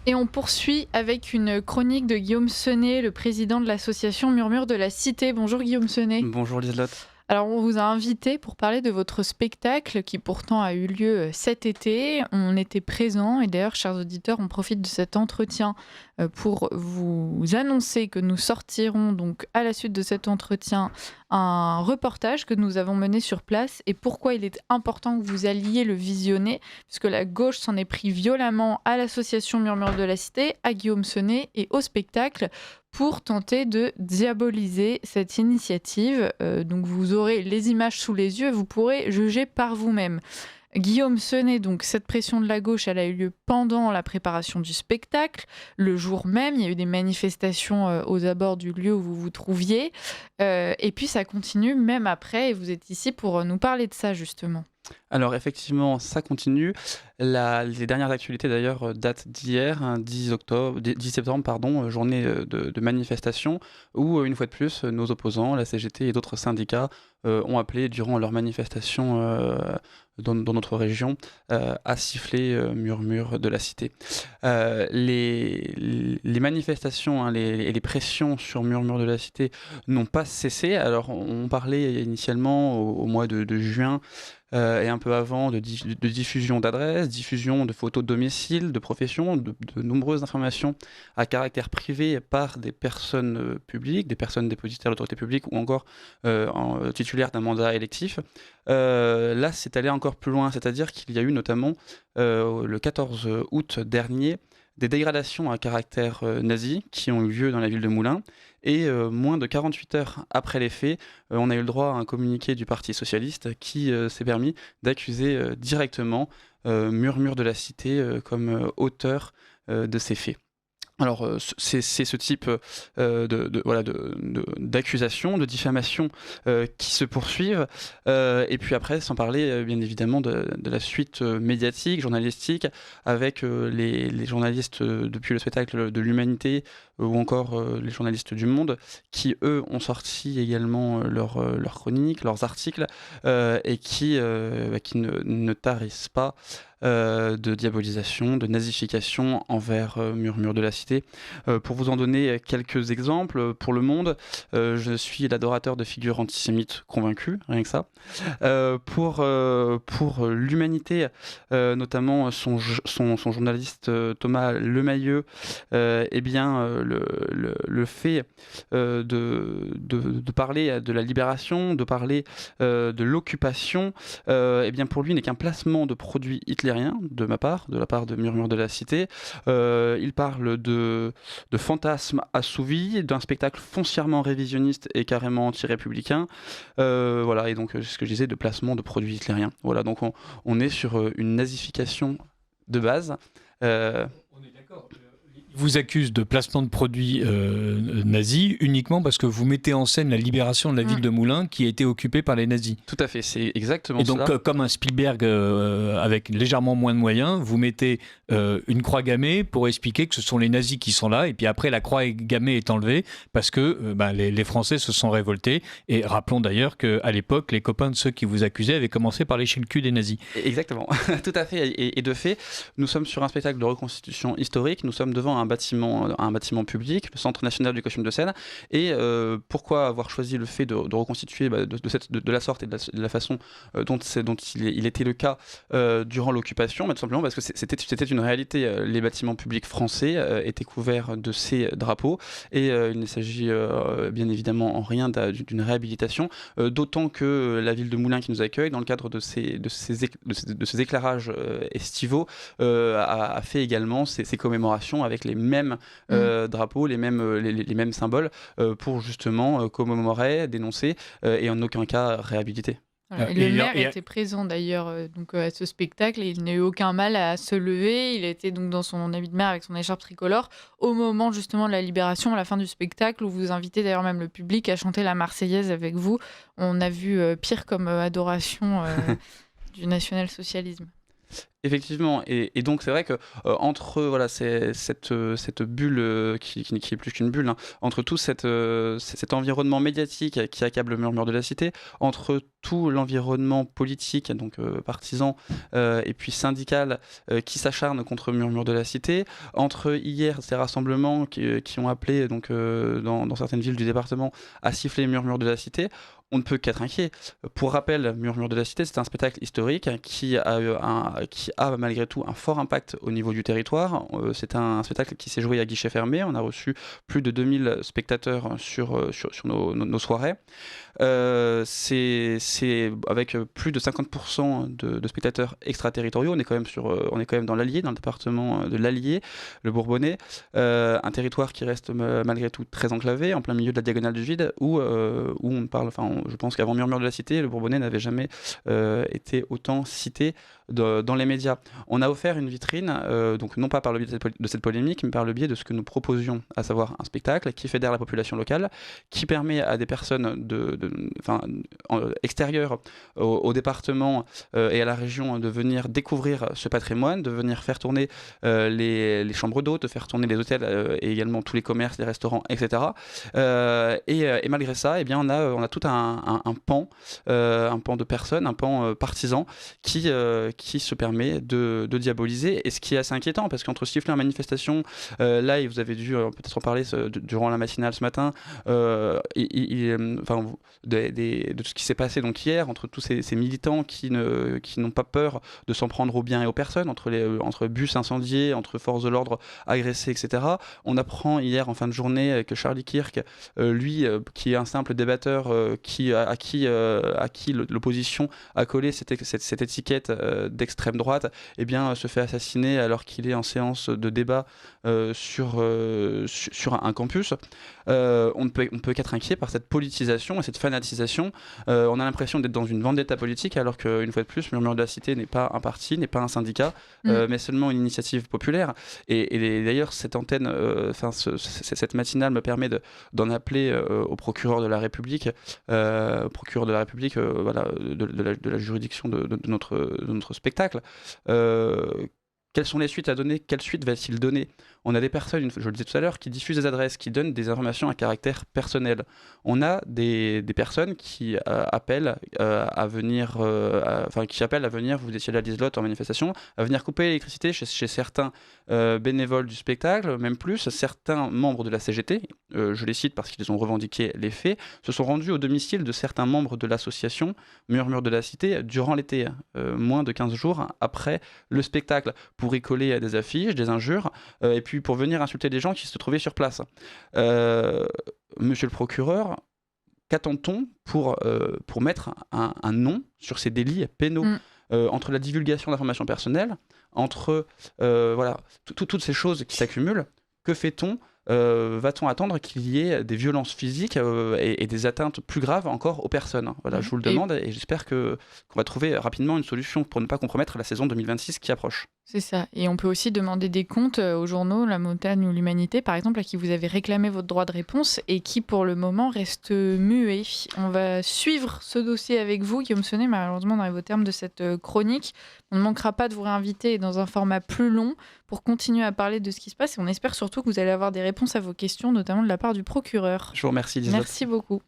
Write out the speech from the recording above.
Et on poursuit avec une chronique de Guillaume Senet, le président de l'association Murmure de la Cité. Bonjour Guillaume Senet. Bonjour Lieselotte. Alors on vous a invité pour parler de votre spectacle qui pourtant a eu lieu cet été. On était présents et d'ailleurs, chers auditeurs, on profite de cet entretien pour vous annoncer que nous sortirons donc à la suite de cet entretien un reportage que nous avons mené sur place et pourquoi il est important que vous alliez le visionner, puisque la gauche s'en est pris violemment à l'association Murmure de la Cité, à Guillaume Senet et au spectacle pour tenter de diaboliser cette initiative. Donc vous aurez les images sous les yeux et vous pourrez juger par vous-même. Guillaume Senet, donc cette pression de la gauche, elle a eu lieu pendant la préparation du spectacle. Le jour même, il y a eu des manifestations aux abords du lieu où vous vous trouviez. Et puis ça continue même après et vous êtes ici pour nous parler de ça justement. Alors effectivement, ça continue. Les dernières actualités d'ailleurs datent d'hier, 10 septembre, journée de manifestation, où une fois de plus, nos opposants, la CGT et d'autres syndicats, ont appelé durant leur manifestation dans notre région à siffler Murmure de la Cité. Les manifestations et les pressions sur Murmure de la Cité n'ont pas cessé. Alors on parlait initialement au mois de juin, et un peu avant de diffusion d'adresses, diffusion de photos de domicile, de profession, de nombreuses informations à caractère privé par des personnes publiques, des personnes dépositaires de l'autorité publique ou encore titulaires d'un mandat électif. Là, c'est allé encore plus loin, c'est-à-dire qu'il y a eu notamment le 14 août dernier des dégradations à caractère nazi qui ont eu lieu dans la ville de Moulins. Et moins de 48 heures après les faits, on a eu le droit à un communiqué du Parti socialiste qui s'est permis d'accuser directement Murmure de la Cité comme auteur de ces faits. Alors, c'est ce type d'accusation, de diffamation qui se poursuivent. Et puis après, sans parler bien évidemment de la suite médiatique, journalistique, avec les journalistes depuis le spectacle de l'Humanité ou encore les journalistes du Monde, qui eux ont sorti également leurs chroniques, leurs articles, et qui ne tarissent pas de diabolisation, de nazification envers Murmure de la Cité. Pour vous en donner quelques exemples, pour Le Monde, je suis l'adorateur de figures antisémites convaincus, rien que ça. Pour l'Humanité, notamment son journaliste Thomas Lemayeux, le fait de parler de la libération, de parler de l'occupation, pour lui n'est qu'un placement de produits hitlériens de la part de Murmure de la Cité. Il parle de fantasmes assouvis, d'un spectacle foncièrement révisionniste et carrément anti-républicain. Et donc ce que je disais de placement de produits hitlériens. Voilà, donc on est sur une nazification de base. On est d'accord. Il vous accuse de placement de produits nazis uniquement parce que vous mettez en scène la libération de la ville de Moulins qui a été occupée par les nazis. Tout à fait, c'est exactement ça. Et donc, comme un Spielberg avec légèrement moins de moyens, vous mettez une croix gammée pour expliquer que ce sont les nazis qui sont là, et puis après la croix gammée est enlevée parce que les Français se sont révoltés. Et rappelons d'ailleurs qu'à l'époque, les copains de ceux qui vous accusaient avaient commencé par lécher le cul des nazis. Exactement, tout à fait. Et de fait, nous sommes sur un spectacle de reconstitution historique, nous sommes devant un bâtiment public, le Centre national du costume de scène. Et pourquoi avoir choisi le fait de reconstituer de la sorte et de la façon dont il était le cas durant l'occupation, tout simplement parce que c'était une réalité. Les bâtiments publics français étaient couverts de ces drapeaux et il ne s'agit bien évidemment en rien d'une réhabilitation, d'autant que la ville de Moulins qui nous accueille dans le cadre de ces éclairages estivaux a fait également ces commémorations avec les mêmes drapeaux, les mêmes symboles pour justement commémorer, dénoncer et en aucun cas réhabiliter. Voilà. Le maire était présent d'ailleurs à ce spectacle et il n'a eu aucun mal à se lever. Il était donc dans son habit de maire avec son écharpe tricolore au moment justement de la libération, à la fin du spectacle, où vous invitez d'ailleurs même le public à chanter la Marseillaise avec vous. On a vu pire comme adoration du national-socialisme. Effectivement, et donc c'est vrai que entre voilà, cette bulle qui est plus qu'une bulle, hein, entre tout cet environnement médiatique qui accable le murmure de la cité, entre tout l'environnement politique, donc partisan et puis syndical qui s'acharne contre le murmure de la cité, entre hier ces rassemblements qui ont appelé donc, dans certaines villes du département à siffler le murmure de la cité, on ne peut qu'être inquiet. Pour rappel, Murmure de la Cité, c'est un spectacle historique qui a malgré tout un fort impact au niveau du territoire. C'est un spectacle qui s'est joué à guichet fermé. On a reçu plus de 2000 spectateurs sur nos soirées. C'est avec plus de 50% de spectateurs extraterritoriaux. On est quand même dans l'Allier, dans le département de l'Allier, le Bourbonnais, un territoire qui reste malgré tout très enclavé, en plein milieu de la diagonale du vide, où on parle, je pense qu'avant Murmure de la Cité, le Bourbonnais n'avait jamais été autant cité dans les médias. On a offert une vitrine, donc non pas par le biais de cette polémique, mais par le biais de ce que nous proposions, à savoir un spectacle qui fédère la population locale, qui permet à des personnes extérieures au département et à la région de venir découvrir ce patrimoine, de venir faire tourner les chambres d'hôtes, de faire tourner les hôtels et également tous les commerces, les restaurants, etc. Et malgré ça, eh bien, on a tout un pan de personnes, un pan partisan qui se permet de diaboliser, et ce qui est assez inquiétant, parce qu'entre siffler en manifestation, là, et vous avez dû peut-être en parler durant la matinale ce matin, de ce qui s'est passé donc hier, entre tous ces militants qui n'ont pas peur de s'en prendre aux biens et aux personnes, entre bus incendiés, entre forces de l'ordre agressées, etc. On apprend hier en fin de journée que Charlie Kirk, lui, qui est un simple débatteur, à qui l'opposition a collé cette étiquette d'extrême droite, eh bien, se fait assassiner alors qu'il est en séance de débat sur un campus. On ne peut qu'être inquiet par cette politisation et cette fanatisation. On a l'impression d'être dans une vendetta politique, alors qu'une fois de plus, Murmure de la Cité n'est pas un parti, n'est pas un syndicat, mais seulement une initiative populaire. Et d'ailleurs, cette antenne, cette matinale me permet d'en appeler au procureur de la République, voilà, de la juridiction de notre spectacle. Quelles sont les suites à donner? Quelle suite va-t-il donner? On a des personnes, je le disais tout à l'heure, qui diffusent des adresses, qui donnent des informations à caractère personnel. On a des personnes qui appellent à venir, vous étiez là, Liselotte, en manifestation, à venir couper l'électricité chez certains bénévoles du spectacle, même plus, certains membres de la CGT, je les cite parce qu'ils ont revendiqué les faits, se sont rendus au domicile de certains membres de l'association Murmure de la Cité durant l'été, moins de 15 jours après le spectacle, pour y coller des affiches, des injures, et puis pour venir insulter des gens qui se trouvaient sur place. Monsieur le procureur, qu'attend-on pour mettre un nom sur ces délits pénaux entre la divulgation d'informations personnelles, entre toutes ces choses qui s'accumulent? Que fait-on? Va-t-on attendre qu'il y ait des violences physiques et des atteintes plus graves encore aux personnes? Voilà, je vous le demande, et j'espère qu'on va trouver rapidement une solution pour ne pas compromettre la saison 2026 qui approche. C'est ça. Et on peut aussi demander des comptes aux journaux, La Montagne ou l'Humanité, par exemple, à qui vous avez réclamé votre droit de réponse et qui, pour le moment, restent muets. On va suivre ce dossier avec vous, Guillaume Sonnet, malheureusement, dans vos termes de cette chronique. On ne manquera pas de vous réinviter dans un format plus long pour continuer à parler de ce qui se passe. Et on espère surtout que vous allez avoir des réponses à vos questions, notamment de la part du procureur. Je vous remercie, Liselotte. Merci beaucoup.